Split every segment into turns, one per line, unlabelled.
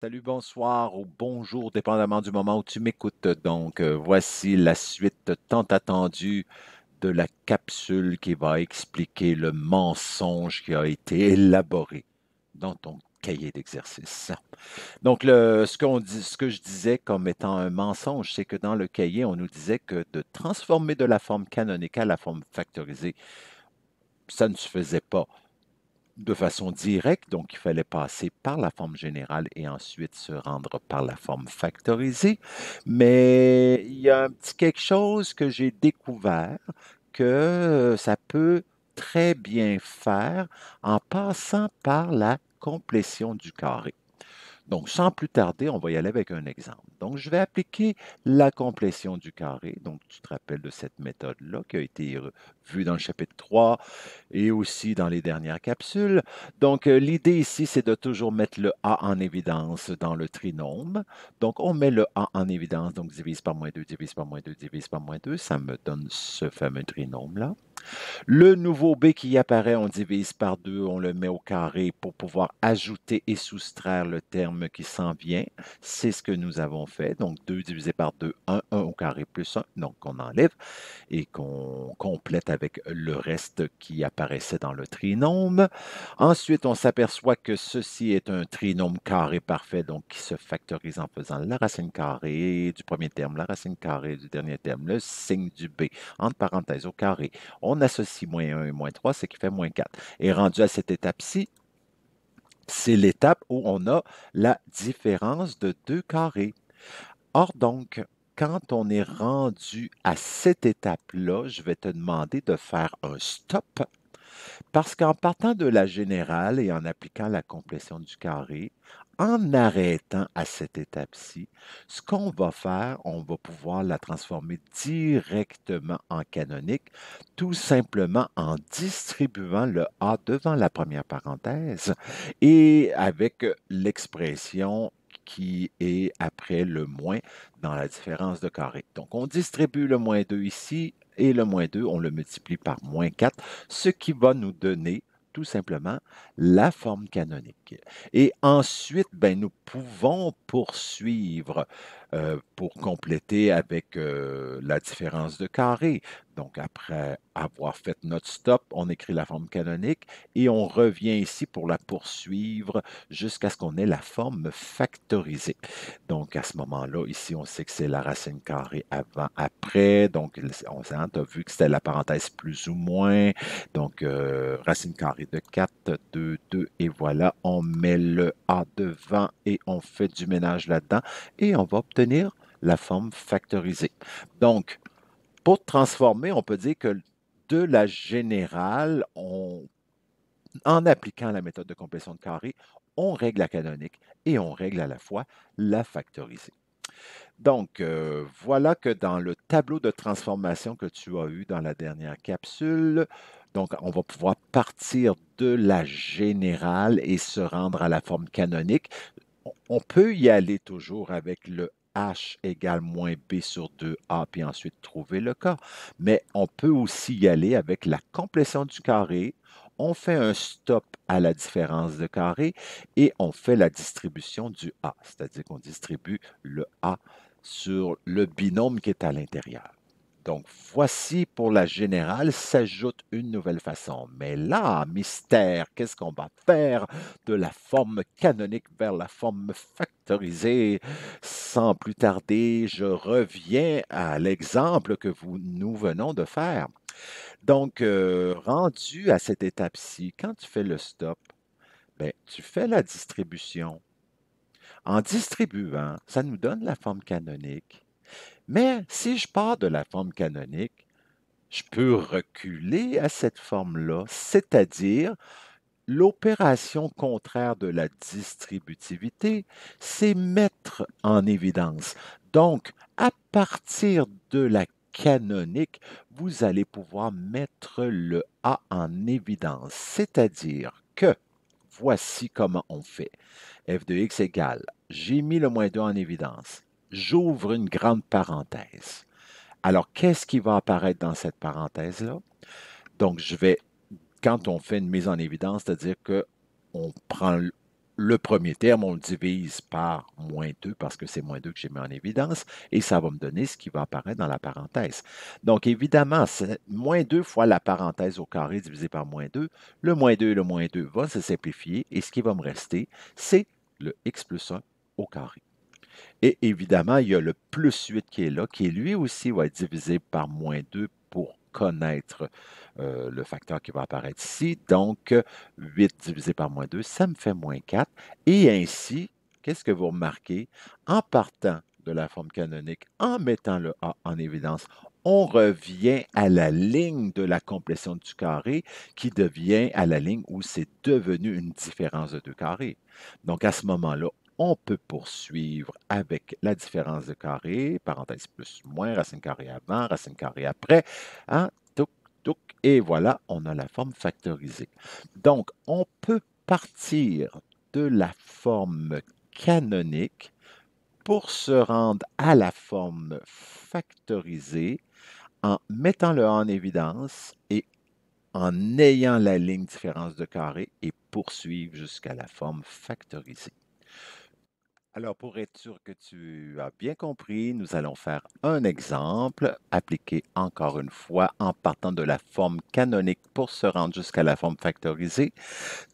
Salut, bonsoir ou bonjour, dépendamment du moment où tu m'écoutes. Voici la suite tant attendue de la capsule qui va expliquer le mensonge qui a été élaboré dans ton cahier d'exercice. Ce que je disais comme étant un mensonge, c'est que dans le cahier, on nous disait que de transformer de la forme canonique à la forme factorisée, ça ne se faisait pas de façon directe, donc il fallait passer par la forme générale et ensuite se rendre par la forme factorisée. Mais il y a un petit quelque chose que j'ai découvert que ça peut très bien faire en passant par la complétion du carré. Donc, sans plus tarder, on va y aller avec un exemple. Donc, je vais appliquer la complétion du carré. Donc, tu te rappelles de cette méthode-là qui a été vue dans le chapitre 3 et aussi dans les dernières capsules. L'idée ici, c'est de toujours mettre le A en évidence dans le trinôme. Donc, on met le A en évidence, donc divise par moins 2, divise par moins 2, divise par moins 2. Ça me donne ce fameux trinôme-là. Le nouveau b qui apparaît, on divise par 2, on le met au carré pour pouvoir ajouter et soustraire le terme qui s'en vient. C'est ce que nous avons fait. Donc 2 divisé par 2, 1 au carré plus 1. Donc on enlève et qu'on complète avec le reste qui apparaissait dans le trinôme. Ensuite, on s'aperçoit que ceci est un trinôme carré parfait, donc qui se factorise en faisant la racine carrée du premier terme, la racine carrée du dernier terme, le signe du b, entre parenthèses au carré. On associe moins 1 et moins 3, ce qui fait moins 4. Et rendu à cette étape-ci, c'est l'étape où on a la différence de deux carrés. Or donc, quand on est rendu à cette étape-là, je vais te demander de faire un stop parce qu'en partant de la générale et en appliquant la complétion du carré, en arrêtant à cette étape-ci, ce qu'on va faire, on va pouvoir la transformer directement en canonique, tout simplement en distribuant le A devant la première parenthèse et avec l'expression qui est après le moins dans la différence de carré. Donc, on distribue le moins 2 ici et le moins 2, on le multiplie par moins 4, ce qui va nous donner tout simplement la forme canonique. Et ensuite, ben, nous pouvons poursuivre pour compléter avec la différence de carré. Donc, après avoir fait notre stop, on écrit la forme canonique et on revient ici pour la poursuivre jusqu'à ce qu'on ait la forme factorisée. Donc, à ce moment-là, ici, on sait que c'est la racine carrée avant, après. Donc, on a vu que c'était la parenthèse plus ou moins. Donc, racine carrée de 4, 2, 2, et voilà, on met le A devant et on fait du ménage là-dedans et on va obtenir la forme factorisée. Donc, pour transformer, on peut dire que de la générale, en appliquant la méthode de complétion de carré, on règle la canonique et on règle à la fois la factorisée. Donc, voilà que dans le tableau de transformation que tu as eu dans la dernière capsule, donc on va pouvoir partir de la générale et se rendre à la forme canonique. On peut y aller toujours avec le H égale moins B sur 2A, puis ensuite trouver le K. Mais on peut aussi y aller avec la complétion du carré. On fait un stop à la différence de carré et on fait la distribution du A, c'est-à-dire qu'on distribue le A sur le binôme qui est à l'intérieur. Donc, voici pour la générale, s'ajoute une nouvelle façon. Mais là, mystère, qu'est-ce qu'on va faire de la forme canonique vers la forme factorisée? Sans plus tarder, je reviens à l'exemple que nous venons de faire. Donc, rendu à cette étape-ci, quand tu fais le stop, ben, tu fais la distribution. En distribuant, ça nous donne la forme canonique. Mais si je pars de la forme canonique, je peux reculer à cette forme-là, c'est-à-dire l'opération contraire de la distributivité, c'est mettre en évidence. Donc, à partir de la canonique, vous allez pouvoir mettre le A en évidence, c'est-à-dire que voici comment on fait. F de x égale, j'ai mis le moins 2 en évidence. J'ouvre une grande parenthèse. Alors, qu'est-ce qui va apparaître dans cette parenthèse-là? Donc, quand on fait une mise en évidence, c'est-à-dire qu'on prend Le premier terme, on le divise par moins 2 parce que c'est moins 2 que j'ai mis en évidence et ça va me donner ce qui va apparaître dans la parenthèse. Donc, évidemment, c'est moins 2 fois la parenthèse au carré divisé par moins 2. Le moins 2 va se simplifier et ce qui va me rester, c'est le x plus 1 au carré. Et évidemment, il y a le plus 8 qui est là, qui lui aussi va être divisé par moins 2 pour connaître le facteur qui va apparaître ici. Donc, 8 divisé par moins 2, ça me fait moins 4. Et ainsi, qu'est-ce que vous remarquez? En partant de la forme canonique, en mettant le A en évidence, on revient à la ligne de la complétion du carré qui devient à la ligne où c'est devenu une différence de deux carrés. Donc, à ce moment-là, on peut poursuivre avec la différence de carré, parenthèse plus moins, racine carrée avant, racine carrée après, hein, touc, touc, et voilà, on a la forme factorisée. Donc, on peut partir de la forme canonique pour se rendre à la forme factorisée en mettant le A en évidence et en ayant la ligne différence de carré et poursuivre jusqu'à la forme factorisée. Alors, pour être sûr que tu as bien compris, nous allons faire un exemple appliqué encore une fois en partant de la forme canonique pour se rendre jusqu'à la forme factorisée.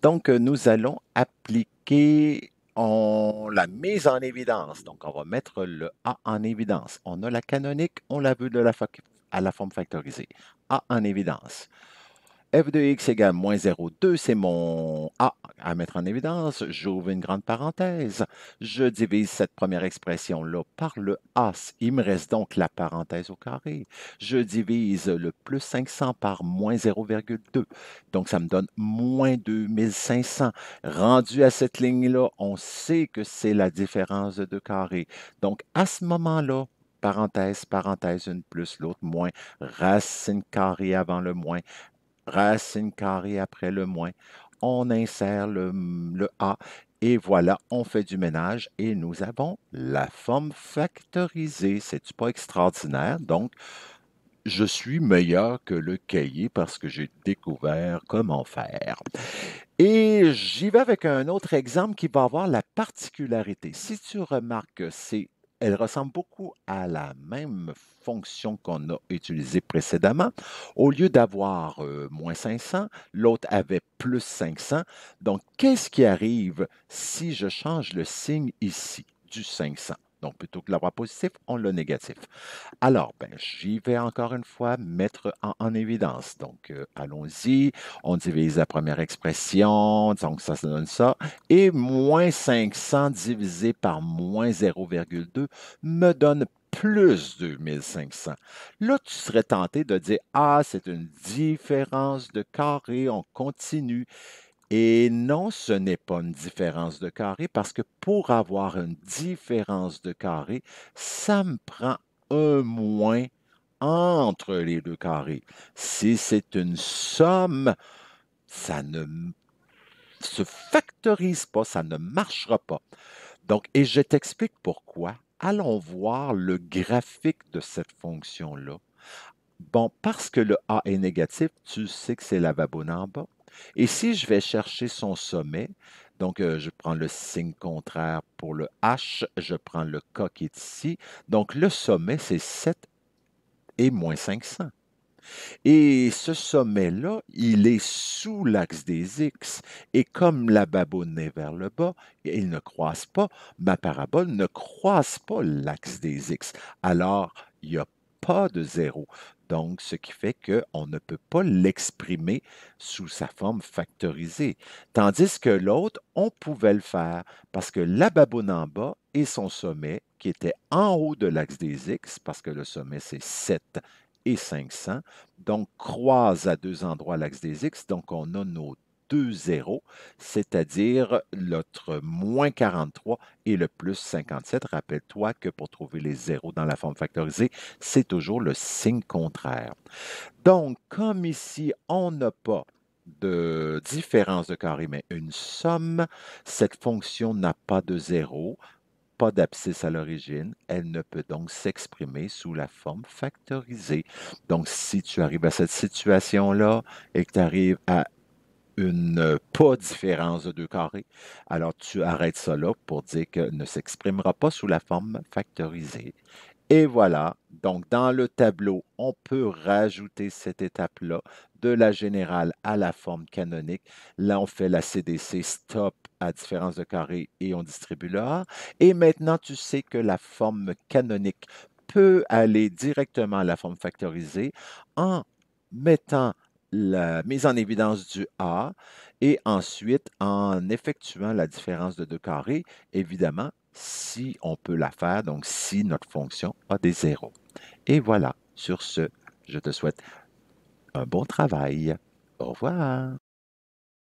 Donc, nous allons appliquer la mise en évidence. Donc, on va mettre le A en évidence. On a la canonique, on l'a vu à la forme factorisée. A en évidence. F de x égale moins 0,2, c'est mon A à mettre en évidence. J'ouvre une grande parenthèse. Je divise cette première expression-là par le A. Il me reste donc la parenthèse au carré. Je divise le plus 500 par moins 0,2. Donc, ça me donne moins 2500. Rendu à cette ligne-là, on sait que c'est la différence de deux carrés. Donc, à ce moment-là, parenthèse, parenthèse, une plus, l'autre moins, racine carrée avant le moins, racine carrée après le moins, on insère le A et voilà, on fait du ménage et nous avons la forme factorisée. C'est pas extraordinaire? Donc, je suis meilleur que le cahier parce que j'ai découvert comment faire. Et j'y vais avec un autre exemple qui va avoir la particularité. Si tu remarques, elle ressemble beaucoup à la même fonction qu'on a utilisée précédemment. Au lieu d'avoir moins 500, l'autre avait plus 500. Donc, qu'est-ce qui arrive si je change le signe ici du 500? Donc, plutôt que de l'avoir positif, on l'a négatif. Alors, ben, j'y vais encore une fois mettre en évidence. Donc, allons-y. On divise la première expression, donc ça donne ça. Et moins 500 divisé par moins 0,2 me donne plus 2500. Là, tu serais tenté de dire, ah, c'est une différence de carré, on continue. Et non, ce n'est pas une différence de carré parce que pour avoir une différence de carré, ça me prend un moins entre les deux carrés. Si c'est une somme, ça ne se factorise pas, ça ne marchera pas. Donc, et je t'explique pourquoi. Allons voir le graphique de cette fonction-là. Bon, parce que le A est négatif, tu sais que c'est la babone en bas. Et si je vais chercher son sommet, donc je prends le signe contraire pour le H, je prends le K qui est ici. Donc le sommet, c'est 7 et moins 500. Et ce sommet-là, il est sous l'axe des X. Et comme la baboune est vers le bas, il ne croise pas, ma parabole ne croise pas l'axe des X. Alors, il n'y a pas de zéro. Donc, ce qui fait qu'on ne peut pas l'exprimer sous sa forme factorisée. Tandis que l'autre, on pouvait le faire parce que la baboune en bas et son sommet, qui était en haut de l'axe des X, parce que le sommet, c'est 7 et 500, donc croise à deux endroits l'axe des X. Donc, on a nos deux zéros, c'est-à-dire notre moins 43 et le plus 57. Rappelle-toi que pour trouver les zéros dans la forme factorisée, c'est toujours le signe contraire. Donc, comme ici, on n'a pas de différence de carré, mais une somme, cette fonction n'a pas de zéro, pas d'abscisse à l'origine, elle ne peut donc s'exprimer sous la forme factorisée. Donc, si tu arrives à cette situation-là et que tu arrives à une pas différence de 2 carrés. Alors, tu arrêtes ça là pour dire que ne s'exprimera pas sous la forme factorisée. Et voilà, donc dans le tableau, on peut rajouter cette étape-là de la générale à la forme canonique. Là, on fait la CDC stop à différence de carré et on distribue le A. Et maintenant, tu sais que la forme canonique peut aller directement à la forme factorisée en mettant la mise en évidence du A et ensuite en effectuant la différence de 2 carrés, évidemment, si on peut la faire, donc si notre fonction a des zéros. Et voilà, sur ce, je te souhaite un bon travail. Au revoir.